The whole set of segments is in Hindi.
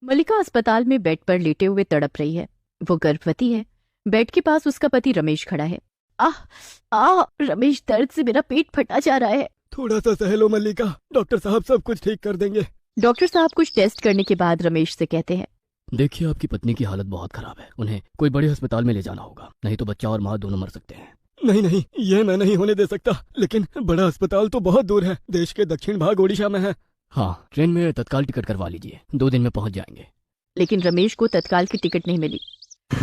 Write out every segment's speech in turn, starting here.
मलिका अस्पताल में बेड पर लेटे हुए तड़प रही है। वो गर्भवती है। बेड के पास उसका पति रमेश खड़ा है। आह आह रमेश, दर्द से मेरा पेट फटा जा रहा है। थोड़ा सा सह लो मल्लिका, डॉक्टर साहब सब कुछ ठीक कर देंगे। डॉक्टर साहब कुछ टेस्ट करने के बाद रमेश से कहते हैं, देखिए आपकी पत्नी की हालत बहुत खराब है, उन्हें कोई बड़े अस्पताल में ले जाना होगा, नहीं तो बच्चा और माँ दोनों मर सकते हैं। नहीं नहीं, ये मैं नहीं होने दे सकता, लेकिन बड़ा अस्पताल तो बहुत दूर है, देश के दक्षिण भाग ओडिशा में है। हाँ, ट्रेन में तत्काल टिकट करवा लीजिए, 2 दिन में पहुंच जाएंगे। लेकिन रमेश को तत्काल की टिकट नहीं मिली।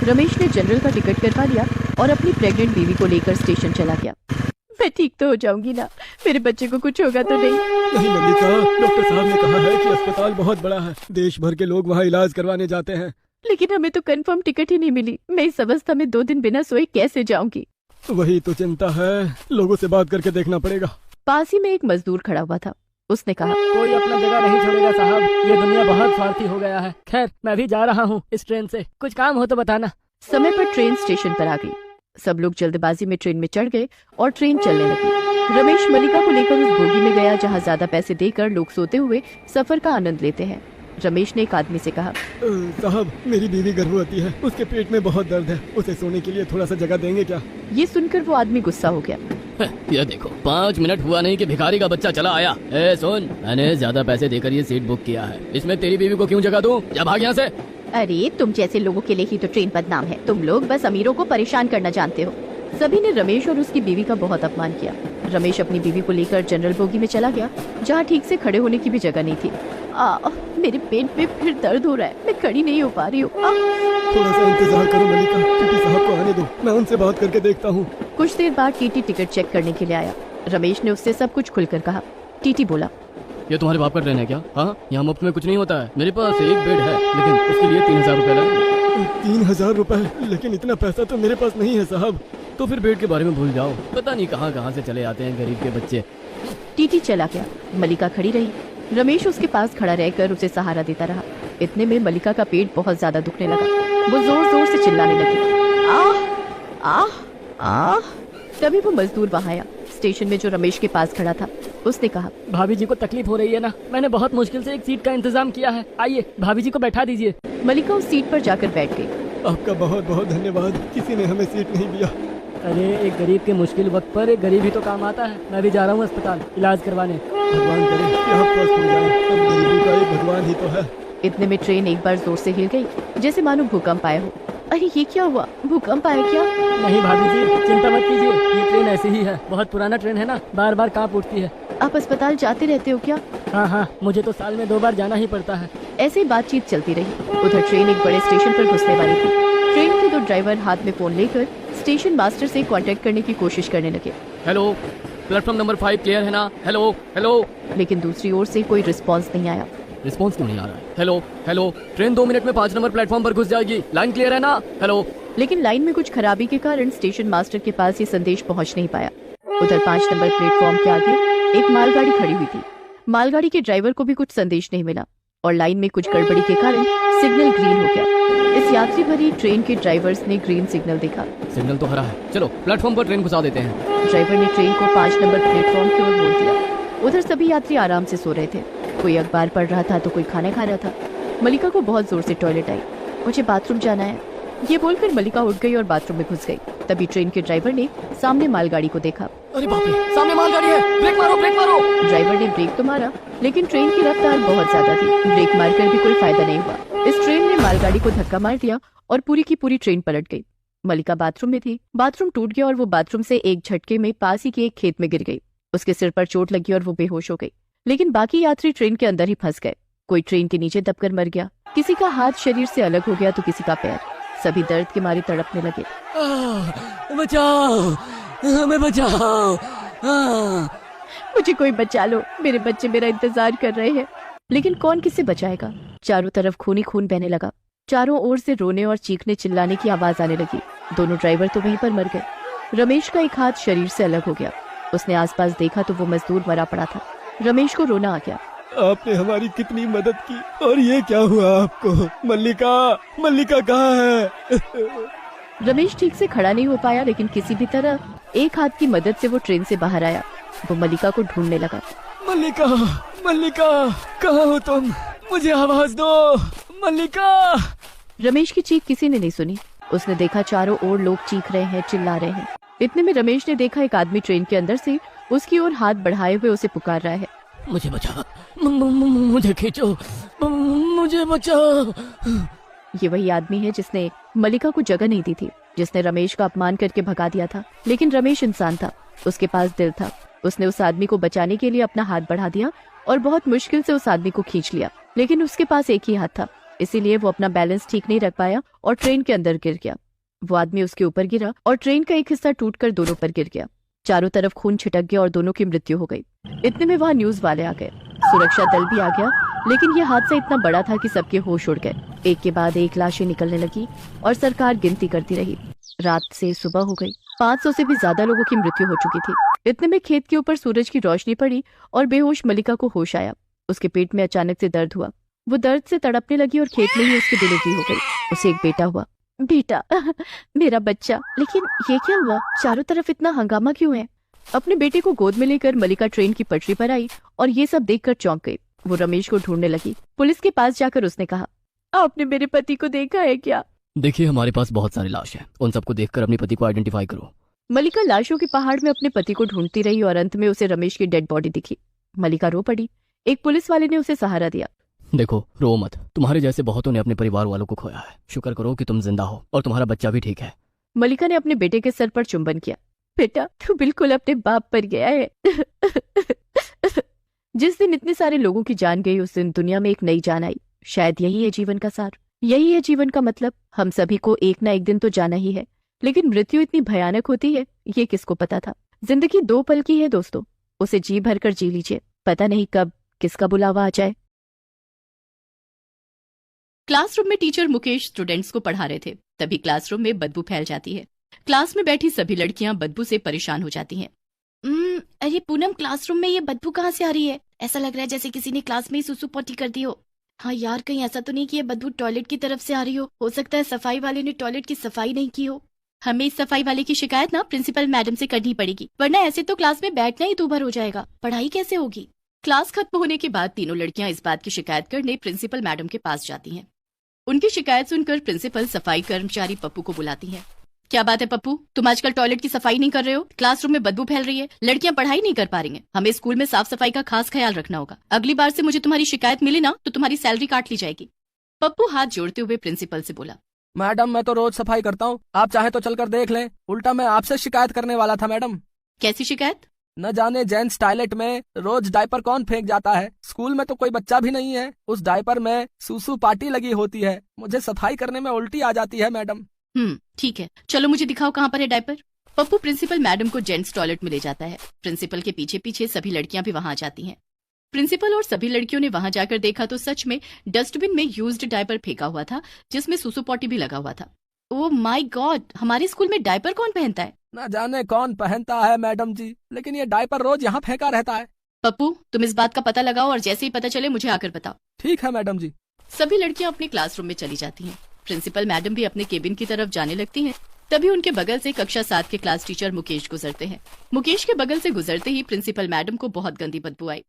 रमेश ने जनरल का टिकट करवा लिया और अपनी प्रेग्नेंट बीवी को लेकर स्टेशन चला गया। मैं ठीक तो हो जाऊंगी ना, मेरे बच्चे को कुछ होगा तो नहीं? नहीं मल्लिका, डॉक्टर साहब ने कहा है कि अस्पताल बहुत बड़ा है, देश भर के लोग वहाँ इलाज करवाने जाते हैं। लेकिन हमें तो कंफर्म टिकट ही नहीं मिली। मैं इस अवस्था में 2 दिन बिना सोए कैसे जाऊंगी? वही तो चिंता है, लोगों से बात करके देखना पड़ेगा। पास ही में एक मजदूर खड़ा हुआ था। उसने कहा, कोई अपना जगह नहीं छोड़ेगा साहब, ये दुनिया बहुत स्वार्थी हो गया है। खैर मैं भी जा रहा हूँ इस ट्रेन से, कुछ काम हो तो बताना। समय पर ट्रेन स्टेशन पर आ गई। सब लोग जल्दबाजी में ट्रेन में चढ़ गए और ट्रेन चलने लगी। रमेश मलिका को लेकर उस बोगी में गया जहाँ ज्यादा पैसे देकर लोग सोते हुए सफर का आनंद लेते हैं। रमेश ने एक आदमी से कहा, साहब मेरी बीवी गर्भवती है, उसके पेट में बहुत दर्द है, उसे सोने के लिए थोड़ा सा जगह देंगे क्या? ये सुनकर वो आदमी गुस्सा हो गया। ये देखो, 5 मिनट हुआ नहीं कि भिखारी का बच्चा चला आया। ए सुन, मैंने ज्यादा पैसे देकर ये सीट बुक किया है, इसमें तेरी बीवी को क्यों जगह दूं? जा भाग यहाँ से। अरे तुम जैसे लोगों के लिए ही तो ट्रेन बदनाम है, तुम लोग बस अमीरों को परेशान करना जानते हो। सभी ने रमेश और उसकी बीवी का बहुत अपमान किया। रमेश अपनी बीवी को लेकर जनरल बोगी में चला गया जहाँ ठीक से खड़े होने की भी जगह नहीं थी। मेरे पेट में फिर दर्द हो रहा है, मैं खड़ी नहीं हो पा रही हूँ। थोड़ा सा इंतजार करो मल्लिका, टीटी साहब को आने दो, मैं उनसे बात करके देखता हूँ। कुछ देर बाद टीटी टिकट चेक करने के लिए आया। रमेश ने उससे सब कुछ खुलकर कहा। टीटी बोला, ये तुम्हारे बाप का ट्रेन है क्या? हाँ, यहाँ मुफ्त में कुछ नहीं होता है। मेरे पास एक बेड है, लेकिन उसके लिए 3000 रुपए लगे। 3000 रुपए? लेकिन इतना पैसा तो मेरे पास नहीं है साहब। तो फिर बेड के बारे में भूल जाओ, पता नहीं कहाँ कहाँ से चले आते हैं गरीब के बच्चे। टीटी चला गया। मलिका खड़ी रही। रमेश उसके पास खड़ा रहकर उसे सहारा देता रहा। इतने में मलिका का पेट बहुत ज्यादा दुखने लगा। वो जोर जोर से चिल्लाने लगी, आह आह आह। तभी वो मजदूर वहाँ आया। स्टेशन में जो रमेश के पास खड़ा था, उसने कहा, भाभी जी को तकलीफ हो रही है ना, मैंने बहुत मुश्किल से एक सीट का इंतजाम किया है, आइए भाभी जी को बैठा दीजिए। मलिका उस सीट पर जाकर बैठ गई। आपका बहुत बहुत धन्यवाद, किसी ने हमें सीट नहीं दिया। अरे एक गरीब के मुश्किल वक्त पर एक गरीब ही तो काम आता है। मैं भी जा रहा हूँ अस्पताल इलाज करवाने। भगवान करे कि आप स्वस्थ हो जाएं, अब गरीबी का एक भगवान ही तो है। इतने में ट्रेन एक बार जोर से हिल गई, जैसे मानो भूकंप आया हो। अरे ये क्या हुआ? भूकंप आया क्या? नहीं भाभी जी, चिंता मत कीजिए, ये ट्रेन ऐसी ही है, बहुत पुराना ट्रेन है ना, बार बार कांप उठती है। आप अस्पताल जाते रहते हो क्या? हाँ, मुझे तो साल में 2 बार जाना ही पड़ता है। ऐसे ही बातचीत चलती रही। उधर ट्रेन एक बड़े स्टेशन पर घुसने वाली थी। ट्रेन के 2 ड्राइवर हाथ में फोन लेकर स्टेशन मास्टर से कांटेक्ट करने की कोशिश करने लगे। हेलो, प्लेटफॉर्म नंबर 5 क्लियर है ना? Hello hello. लेकिन दूसरी ओर से कोई रिस्पॉन्स नहीं आया। रिस्पॉन्स क्यों नहीं आ रहा है? हेलो हेलो, ट्रेन 2 मिनट में 5 नंबर प्लेटफॉर्म पर घुस जाएगी, लाइन क्लियर है ना? हेलो। लेकिन लाइन में कुछ खराबी के कारण स्टेशन मास्टर के पास ये संदेश पहुंच नहीं पाया। उधर 5 नंबर प्लेटफॉर्म के आगे एक मालगाड़ी खड़ी हुई थी। मालगाड़ी के ड्राइवर को भी कुछ संदेश नहीं मिला और लाइन में कुछ गड़बड़ी के कारण सिग्नल ग्रीन हो गया। इस यात्री भरी ट्रेन के ड्राइवर्स ने ग्रीन सिग्नल देखा। सिग्नल तो हरा है, चलो प्लेटफॉर्म पर ट्रेन घुसा देते हैं। ड्राइवर ने ट्रेन को 5 नंबर प्लेटफॉर्म की ओर मोड़ दिया। उधर सभी यात्री आराम से सो रहे थे। कोई अखबार पढ़ रहा था तो कोई खाना खा रहा था। मलिका को बहुत जोर से टॉयलेट आई। मुझे बाथरूम जाना है, ये बोलकर मलिका उठ गई और बाथरूम में घुस गई। तभी ट्रेन के ड्राइवर ने सामने मालगाड़ी को देखा। अरे बाप रे, सामने मालगाड़ी है, ब्रेक मारो ब्रेक मारो। ड्राइवर ने ब्रेक तो मारा, लेकिन ट्रेन की रफ्तार बहुत ज्यादा थी। ब्रेक मारकर भी कोई फायदा नहीं हुआ। इस ट्रेन ने मालगाड़ी को धक्का मार दिया और पूरी की पूरी ट्रेन पलट गई। मलिका बाथरूम में थी। बाथरूम टूट गया और वो बाथरूम से एक झटके में पास ही के एक खेत में गिर गई। उसके सिर पर चोट लगी और वो बेहोश हो गई। लेकिन बाकी यात्री ट्रेन के अंदर ही फंस गए। कोई ट्रेन के नीचे दबकर मर गया, किसी का हाथ शरीर से अलग हो गया तो किसी का पैर। सभी दर्द के मारे तड़पने लगे। बचाओ, हमें बचाओ। मुझे कोई बचा लो, मेरे बच्चे मेरा इंतजार कर रहे हैं। लेकिन कौन किसे बचाएगा? चारों तरफ खून ही खून बहने लगा। चारों ओर से रोने और चीखने चिल्लाने की आवाज आने लगी। दोनों ड्राइवर तो वहीं पर मर गए। रमेश का एक हाथ शरीर से अलग हो गया। उसने आसपास देखा तो वो मजदूर मरा पड़ा था। रमेश को रोना आ गया। आपने हमारी कितनी मदद की, और ये क्या हुआ आपको? मल्लिका कहाँ है? रमेश ठीक से खड़ा नहीं हो पाया, लेकिन किसी भी तरह एक हाथ की मदद से वो ट्रेन से बाहर आया। वो मल्लिका को ढूंढने लगा। मल्लिका कहाँ हो तुम? मुझे आवाज दो मल्लिका। रमेश की चीख किसी ने नहीं सुनी। उसने देखा चारों ओर लोग चीख रहे हैं, चिल्ला रहे हैं। इतने में रमेश ने देखा एक आदमी ट्रेन के अंदर से उसकी ओर हाथ बढ़ाए हुए उसे पुकार रहा है। मुझे बचा, मुझे खींचो, मुझे बचाओ। ये वही आदमी है जिसने मल्लिका को जगह नहीं दी थी, जिसने रमेश का अपमान करके भगा दिया था। लेकिन रमेश इंसान था, उसके पास दिल था। उसने उस आदमी को बचाने के लिए अपना हाथ बढ़ा दिया और बहुत मुश्किल से उस आदमी को खींच लिया। लेकिन उसके पास एक ही हाथ था, इसीलिए वो अपना बैलेंस ठीक नहीं रख पाया और ट्रेन के अंदर गिर गया। वो आदमी उसके ऊपर गिरा और ट्रेन का एक हिस्सा टूटकर दोनों पर गिर गया। चारों तरफ खून छिटक गया और दोनों की मृत्यु हो गई। इतने में वहाँ न्यूज वाले आ गए, सुरक्षा दल भी आ गया। लेकिन यह हादसा इतना बड़ा था कि सबके होश उड़ गए। एक के बाद एक लाशें निकलने लगी और सरकार गिनती करती रही। रात से सुबह हो गई। 500 से भी ज्यादा लोगों की मृत्यु हो चुकी थी। इतने में खेत के ऊपर सूरज की रोशनी पड़ी और बेहोश मल्लिका को होश आया। उसके पेट में अचानक से दर्द हुआ। वो दर्द से तड़पने लगी और खेत में ही उसकी डिलीवरी हो गई। उसे एक बेटा हुआ। बेटा, मेरा बच्चा। लेकिन ये क्या हुआ? चारों तरफ इतना हंगामा क्यों है? अपने बेटे को गोद में लेकर मल्लिका ट्रेन की पटरी पर आई और ये सब देखकर चौंक गई। वो रमेश को ढूंढने लगी। पुलिस के पास जाकर उसने कहा, आपने मेरे पति को देखा है क्या? देखिए, हमारे पास बहुत सारी लाश हैं, उन सबको देखकर अपने पति को आइडेंटिफाई करो। मल्लिका लाशों के पहाड़ में अपने पति को ढूंढती रही और अंत में उसे रमेश की डेड बॉडी दिखी। मल्लिका रो पड़ी। एक पुलिस वाले ने उसे सहारा दिया। देखो, रो मत, तुम्हारे जैसे बहुतों ने अपने परिवार वालों को खोया है। शुक्र करो कि तुम जिंदा हो और तुम्हारा बच्चा भी ठीक है। मल्लिका ने अपने बेटे के सर पर चुंबन किया। बेटा, तू बिल्कुल अपने बाप पर गया है। जिस दिन इतने सारे लोगों की जान गई, उस दिन दुनिया में एक नई जान आई। शायद यही है जीवन का सार, यही है जीवन का मतलब। हम सभी को एक ना एक दिन तो जाना ही है, लेकिन मृत्यु इतनी भयानक होती है, ये किसको पता था। जिंदगी 2 पल की है दोस्तों, उसे जी भर कर जी लीजिए। पता नहीं कब किसका बुलावा आ जाए। क्लासरूम में टीचर मुकेश स्टूडेंट्स को पढ़ा रहे थे, तभी क्लासरूम में बदबू फैल जाती है। क्लास में बैठी सभी लड़कियां बदबू से परेशान हो जाती हैं। अरे पूनम, क्लासरूम में ये बदबू कहाँ से आ रही है? ऐसा लग रहा है जैसे किसी ने क्लास में ही सुसु पोटी कर दी हो। हाँ यार, कहीं ऐसा तो नहीं कि ये बदबू टॉयलेट की तरफ से आ रही हो सकता है सफाई वाले ने टॉयलेट की सफाई नहीं की हो। हमें इस सफाई वाले की शिकायत ना प्रिंसिपल मैडम से करनी पड़ेगी, वरना ऐसे तो क्लास में बैठना ही दूभर हो जाएगा। पढ़ाई कैसे होगी? क्लास खत्म होने के बाद तीनों लड़कियां इस बात की शिकायत करने प्रिंसिपल मैडम के पास जाती हैं। उनकी शिकायत सुनकर प्रिंसिपल सफाई कर्मचारी पप्पू को बुलाती है। क्या बात है पप्पू, तुम आजकल टॉयलेट की सफाई नहीं कर रहे हो? क्लासरूम में बदबू फैल रही है, लड़कियां पढ़ाई नहीं कर पा रही हैं। हमें स्कूल में साफ सफाई का खास ख्याल रखना होगा। अगली बार से मुझे तुम्हारी शिकायत मिली ना तो तुम्हारी सैलरी काट ली जाएगी। पप्पू हाथ जोड़ते हुए प्रिंसिपल से बोला। मैडम, मैं तो रोज सफाई करता हूँ, आप चाहे तो चलकर देख लें। उल्टा मैं आपसे शिकायत करने वाला था मैडम। कैसी शिकायत? न जाने जेंट्स टॉयलेट में रोज डायपर कौन फेंक जाता है। स्कूल में तो कोई बच्चा भी नहीं है, उस डायपर में सूसू पार्टी लगी होती है। मुझे सफाई करने में उल्टी आ जाती है मैडम। ठीक है, चलो मुझे दिखाओ कहाँ पर है डायपर। पप्पू प्रिंसिपल मैडम को जेंट्स टॉयलेट में ले जाता है। प्रिंसिपल के पीछे पीछे सभी लड़कियां भी वहां जाती हैं। प्रिंसिपल और सभी लड़कियों ने वहां जाकर देखा तो सच में डस्टबिन में यूज्ड डायपर फेंका हुआ था, जिसमें सुसु पॉटी भी लगा हुआ था। ओह माय गॉड, हमारे स्कूल में डायपर कौन पहनता है? न जाने कौन पहनता है मैडम जी, लेकिन ये डायपर रोज यहाँ फेंका रहता है। पप्पू, तुम इस बात का पता लगाओ और जैसे ही पता चले मुझे आकर बताओ। ठीक है मैडम जी। सभी लड़कियां अपने क्लासरूम में चली जाती हैं। प्रिंसिपल मैडम भी अपने केबिन की तरफ जाने लगती हैं। तभी उनके बगल से कक्षा 7 के क्लास टीचर मुकेश गुजरते हैं। मुकेश के बगल से गुजरते ही प्रिंसिपल मैडम को बहुत गंदी बदबू आई।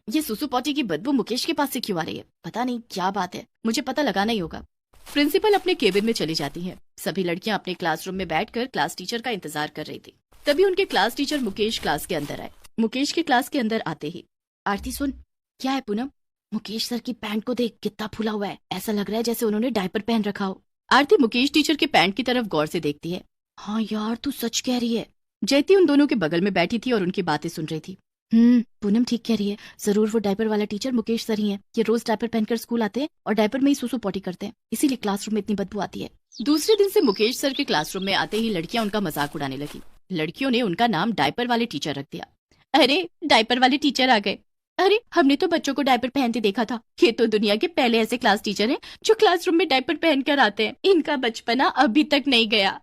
ये सुसु पॉटी की बदबू मुकेश के पास से क्यों आ रही है? पता नहीं क्या बात है, मुझे पता लगाना ही होगा। प्रिंसिपल अपने केबिन में चली जाती हैं। सभी लड़कियां अपने क्लासरूम में बैठकर क्लास टीचर का इंतजार कर रही थी। तभी उनके क्लास टीचर मुकेश क्लास के अंदर आए। मुकेश के क्लास के अंदर आते ही, आरती सुन। क्या है पूनम? मुकेश सर की पैंट को देख, कितना फूला हुआ है, ऐसा लग रहा है जैसे उन्होंने डायपर पहन रखा हो। आरती मुकेश टीचर के पैंट की तरफ गौर से देखती है। हाँ यार, तू सच कह रही है। जयती उन दोनों के बगल में बैठी थी और उनकी बातें सुन रही थी। पूनम ठीक कह रही है, जरूर वो डायपर वाला टीचर मुकेश सर ही है। ये रोज डायपर पहनकर स्कूल आते हैं और डायपर में ही सुसु पॉटी करते हैं, इसीलिए क्लासरूम में इतनी बदबू आती है। दूसरे दिन से मुकेश सर के क्लासरूम में आते ही लड़कियां उनका मजाक उड़ाने लगी। लड़कियों ने उनका नाम डायपर वाले टीचर रख दिया। अरे डायपर वाले टीचर आ गए। अरे हमने तो बच्चों को डायपर पहनते देखा था। ये तो दुनिया के पहले ऐसे क्लास टीचर हैं जो क्लासरूम में डायपर पहनकर आते हैं। इनका बचपना अभी तक नहीं गया।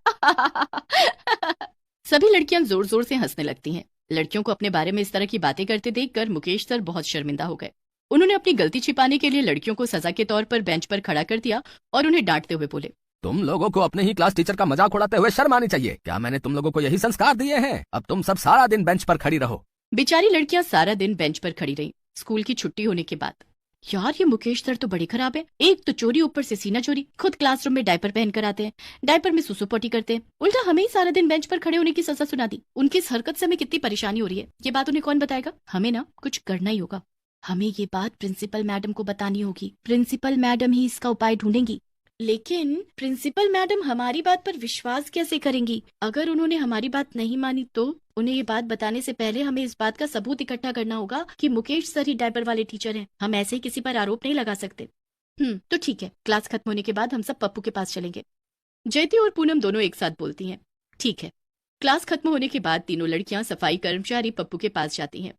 सभी लड़कियां जोर जोर से हंसने लगती हैं। लड़कियों को अपने बारे में इस तरह की बातें करते देखकर मुकेश सर बहुत शर्मिंदा हो गए। उन्होंने अपनी गलती छिपाने के लिए लड़कियों को सजा के तौर पर बेंच पर खड़ा कर दिया और उन्हें डांटते हुए बोले, तुम लोगों को अपने ही क्लास टीचर का मजाक उड़ाते हुए शर्म आनी चाहिए। क्या मैंने तुम लोगों को यही संस्कार दिए हैं? अब तुम सब सारा दिन बेंच पर खड़ी रहो। बेचारी लड़कियां सारा दिन बेंच पर खड़ी रहीं। स्कूल की छुट्टी होने के बाद यार ये मुकेश सर तो बड़े खराब है। एक तो चोरी, ऊपर से सीना चोरी, खुद क्लासरूम में डायपर पहन कर आते हैं, डायपर में सुसु पोटी करते हैं, उल्टा हमें ही सारा दिन बेंच पर खड़े होने की सजा सुना दी। उनकी इस हरकत से हमें कितनी परेशानी हो रही है, ये बात उन्हें कौन बताएगा? हमें ना कुछ करना ही होगा। हमें ये बात प्रिंसिपल मैडम को बतानी होगी। प्रिंसिपल मैडम ही इसका उपाय ढूंढेंगी। लेकिन प्रिंसिपल मैडम हमारी बात पर विश्वास कैसे करेंगी? अगर उन्होंने हमारी बात नहीं मानी तो उन्हें ये बात बताने से पहले हमें इस बात का सबूत इकट्ठा करना होगा कि मुकेश सर ही डायपर वाले टीचर हैं। हम ऐसे ही किसी पर आरोप नहीं लगा सकते। तो ठीक है, क्लास खत्म होने के बाद हम सब पप्पू के पास चलेंगे। जयती और पूनम दोनों एक साथ बोलती हैं, ठीक है। क्लास खत्म होने के बाद तीनों लड़कियां सफाई कर्मचारी पप्पू के पास जाती हैं।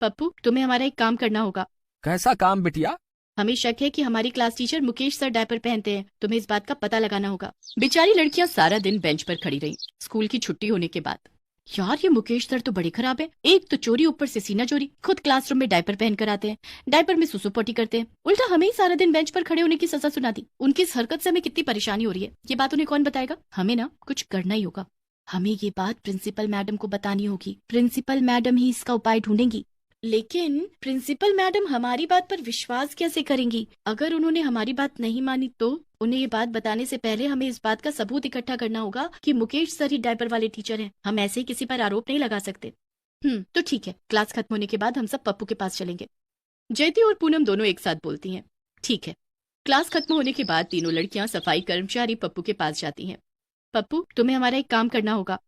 पप्पू, तुम्हें हमारा एक काम करना होगा। कैसा काम बिटिया? हमें शक है कि हमारी class teacher Mukesh sir diaper पहनते हैं। तुम्हें इस बात का पता लगाना होगा। बेचारी लड़कियां सारा दिन बेंच पर खड़ी रही स्कूल की छुट्टी होने के बाद। यार ये मुकेश सर तो बड़े खराब है। एक तो चोरी, ऊपर से सीना चोरी, खुद क्लासरूम में डायपर पहन कर आते हैं, डायपर में सुसु पोटी करते हैं, उल्टा हमें ही सारा दिन बेंच पर खड़े होने की सजा सुना दी। उनकी इस हरकत से हमें कितनी परेशानी हो रही है, ये बात उन्हें कौन बताएगा? हमें ना कुछ करना ही होगा। हमें ये बात प्रिंसिपल मैडम को बतानी होगी। प्रिंसिपल मैडम ही इसका उपाय ढूंढेंगी। लेकिन प्रिंसिपल मैडम हमारी बात पर विश्वास कैसे करेंगी? अगर उन्होंने हमारी बात नहीं मानी तो उन्हें ये बात बताने से पहले हमें इस बात का सबूत इकट्ठा करना होगा कि मुकेश सर ही डायपर वाले टीचर हैं। हम ऐसे ही किसी पर आरोप नहीं लगा सकते। तो ठीक है, क्लास खत्म होने के बाद हम सब पप्पू के पास चलेंगे। जयती और पूनम दोनों एक साथ बोलती हैं, ठीक है। क्लास खत्म होने के बाद तीनों लड़कियां सफाई कर्मचारी पप्पू के पास जाती हैं। पप्पू, तुम्हें हमारा एक काम करना होगा।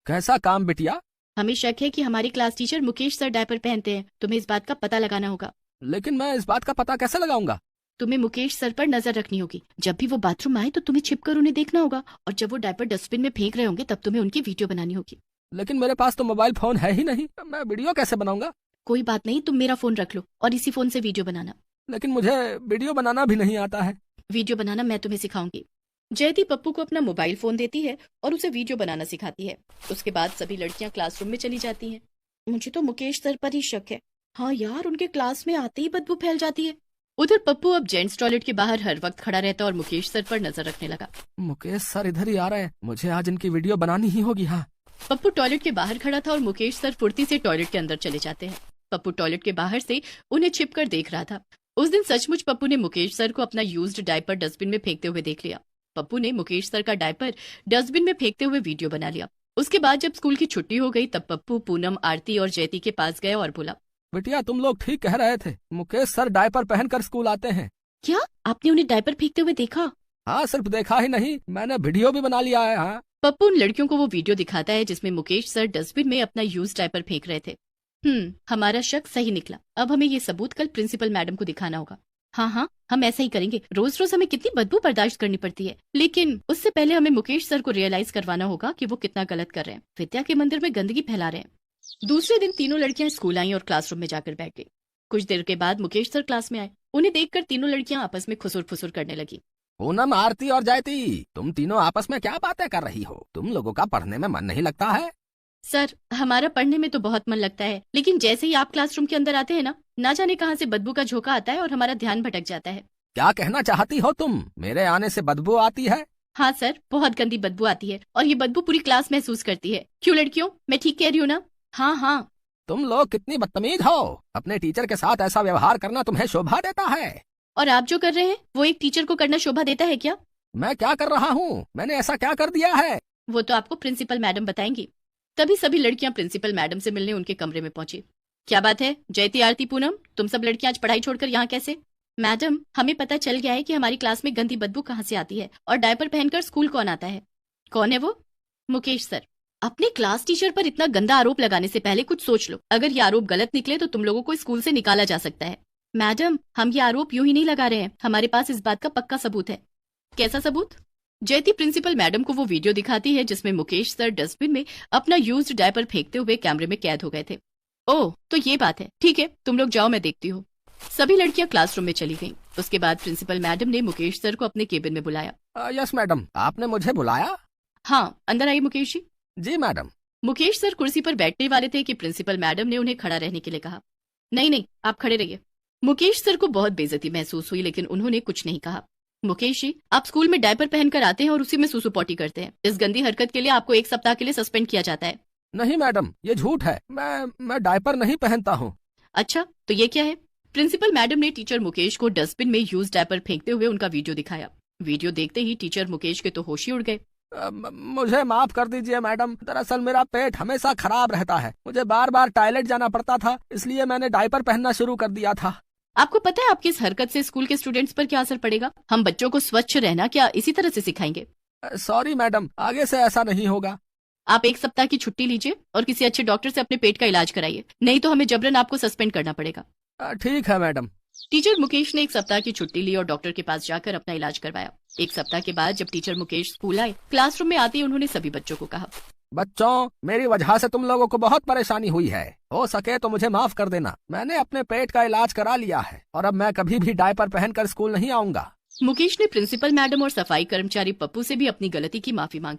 कैसा काम बिटिया? हमें शक है कि हमारी class teacher Mukesh sir diaper पहनते हैं। तुम्हें इस बात का पता लगाना होगा। लेकिन मैं इस बात का पता कैसे लगाऊंगा? तुम्हें मुकेश सर पर नजर रखनी होगी। जब भी वो बाथरूम आए तो तुम्हें छिपकर उन्हें देखना होगा, और जब वो डायपर डस्टबिन में फेंक रहे होंगे तब तुम्हें उनकी वीडियो बनानी होगी। लेकिन मेरे पास तो मोबाइल फोन है ही नहीं, मैं वीडियो कैसे बनाऊंगा? कोई बात नहीं, तुम मेरा फोन रख लो और इसी फोन से वीडियो बनाना। लेकिन मुझे वीडियो बनाना भी नहीं आता है। वीडियो बनाना मैं तुम्हें सिखाऊंगी। जयती पप्पू को अपना मोबाइल फोन देती है और उसे वीडियो बनाना सिखाती है। उसके बाद सभी लड़कियां क्लासरूम में चली जाती हैं। मुझे तो मुकेश सर पर ही शक है। हाँ यार, उनके क्लास में आते ही बदबू फैल जाती है। उधर पप्पू अब जेंट्स टॉयलेट के बाहर हर वक्त खड़ा रहता और मुकेश सर पर नजर रखने लगा। मुकेश सर इधर ही आ रहे हैं, मुझे आज इनकी वीडियो बनानी ही होगी। हाँ, पप्पू टॉयलेट के बाहर खड़ा था और मुकेश सर फुर्ती से टॉयलेट के अंदर चले जाते हैं। पप्पू टॉयलेट के बाहर से उन्हें छिपकर देख रहा था। उस दिन सचमुच पप्पू ने मुकेश सर को अपना यूज्ड डायपर डस्टबिन में फेंकते हुए देख लिया। पप्पू ने मुकेश सर का डायपर डस्टबिन में फेंकते हुए वीडियो बना लिया। उसके बाद जब स्कूल की छुट्टी हो गई तब पप्पू पूनम, आरती और जयती के पास गया और बोला, बिटिया तुम लोग ठीक कह रहे थे, मुकेश सर डायपर पहनकर स्कूल आते हैं। क्या आपने उन्हें डायपर फेंकते हुए देखा? हाँ, सिर्फ देखा ही नहीं, मैंने वीडियो भी बना लिया है। हाँ, पप्पू उन लड़कियों को वो वीडियो दिखाता है जिसमें मुकेश सर डस्टबिन में अपना यूज डायपर फेंक रहे थे। हमारा शक सही निकला। अब हमें ये सबूत कल प्रिंसिपल मैडम को दिखाना होगा। हाँ, हम ऐसा ही करेंगे। रोज रोज हमें कितनी बदबू बर्दाश्त करनी पड़ती है, लेकिन उससे पहले हमें मुकेश सर को रियलाइज करवाना होगा कि वो कितना गलत कर रहे हैं, विद्या के मंदिर में गंदगी फैला रहे हैं। दूसरे दिन तीनों लड़कियां स्कूल आई और क्लासरूम में जाकर बैठ गई। कुछ देर के बाद मुकेश सर क्लास में आए। उन्हें देखकर तीनों लड़कियां आपस में खुसुर फुसुर करने लगी। पूनम, आरती और जयती, तुम तीनों आपस में क्या बातें कर रही हो? तुम लोगों का पढ़ने में मन नहीं लगता है? सर, हमारा पढ़ने में तो बहुत मन लगता है, लेकिन जैसे ही आप क्लासरूम के अंदर आते हैं ना जाने कहां से बदबू का झोंका आता है और हमारा ध्यान भटक जाता है। क्या कहना चाहती हो तुम? मेरे आने से बदबू आती है? हाँ सर, बहुत गंदी बदबू आती है और ये बदबू पूरी क्लास महसूस करती है। क्यों लड़कियों, मैं ठीक कह रही हूँ ना? हाँ। तुम लोग कितनी बदतमीज हो। अपने टीचर के साथ ऐसा व्यवहार करना तुम्हें शोभा देता है? और आप जो कर रहे हैं वो एक टीचर को करना शोभा देता है क्या? मैं क्या कर रहा हूँ? मैंने ऐसा क्या कर दिया है? वो तो आपको प्रिंसिपल मैडम बताएंगी। तभी सभी लड़कियां प्रिंसिपल मैडम से मिलने उनके कमरे में पहुंची। क्या बात है जयती, आरती, पूनम, तुम सब लड़कियां आज पढ़ाई छोड़कर यहाँ कैसे? मैडम, हमें पता चल गया है कि हमारी क्लास में गंदी बदबू कहाँ से आती है और डायपर पहनकर स्कूल कौन आता है। कौन है वो? मुकेश सर। अपने क्लास टीचर पर इतना गंदा आरोप लगाने से पहले कुछ सोच लो। अगर ये आरोप गलत निकले तो तुम लोगों को स्कूल से निकाला जा सकता है। मैडम, हम ये आरोप यूं ही नहीं लगा रहे हैं, हमारे पास इस बात का पक्का सबूत है। कैसा सबूत? जयती प्रिंसिपल मैडम को वो वीडियो दिखाती है जिसमें मुकेश सर डस्टबिन में अपना यूज्ड डायपर फेंकते हुए कैमरे में कैद हो गए थे। ओह, तो ये बात है। ठीक है, तुम लोग जाओ, मैं देखती हूँ। सभी लड़कियां क्लासरूम में चली गईं। उसके बाद प्रिंसिपल मैडम ने मुकेश सर को अपने केबिन में बुलाया। यस मैडम, आपने मुझे बुलाया? हाँ, अंदर आइए मुकेश जी। जी मैडम। मुकेश सर कुर्सी पर बैठने वाले थे कि प्रिंसिपल मैडम ने उन्हें खड़ा रहने के लिए कहा। नहीं, आप खड़े रहिए। मुकेश सर को बहुत बेइज्जती महसूस हुई, लेकिन उन्होंने कुछ नहीं कहा। मुकेश जी, आप स्कूल में डायपर पहनकर आते हैं और उसी में सुसु पोटी करते हैं। इस गंदी हरकत के लिए आपको 1 सप्ताह के लिए सस्पेंड किया जाता है। नहीं मैडम, ये झूठ है। मैं डायपर नहीं पहनता हूँ। अच्छा, तो ये क्या है? प्रिंसिपल मैडम ने टीचर मुकेश को डस्टबिन में यूज डायपर फेंकते हुए उनका वीडियो दिखाया। वीडियो देखते ही टीचर मुकेश के तो होश ही उड़ गए। मुझे माफ कर दीजिए मैडम, दरअसल मेरा पेट हमेशा खराब रहता है, मुझे बार बार टॉयलेट जाना पड़ता था, इसलिए मैंने डायपर पहनना शुरू कर दिया था। आपको पता है आपकी इस हरकत से स्कूल के स्टूडेंट्स पर क्या असर पड़ेगा? हम बच्चों को स्वच्छ रहना क्या इसी तरह से सिखाएंगे? सॉरी मैडम, आगे से ऐसा नहीं होगा। आप 1 सप्ताह की छुट्टी लीजिए और किसी अच्छे डॉक्टर से अपने पेट का इलाज कराइए, नहीं तो हमें जबरन आपको सस्पेंड करना पड़ेगा। ठीक है मैडम। टीचर मुकेश ने 1 सप्ताह की छुट्टी ली और डॉक्टर के पास जाकर अपना इलाज करवाया। 1 सप्ताह के बाद जब टीचर मुकेश स्कूल आए, क्लासरूम में आते ही उन्होंने सभी बच्चों को कहा, बच्चों, मेरी वजह से तुम लोगों को बहुत परेशानी हुई है, हो सके तो मुझे माफ कर देना। मैंने अपने पेट का इलाज करा लिया है और अब मैं कभी भी डायपर पहनकर स्कूल नहीं आऊंगा। मुकेश ने प्रिंसिपल मैडम और सफाई कर्मचारी पप्पू से भी अपनी गलती की माफी मांगी।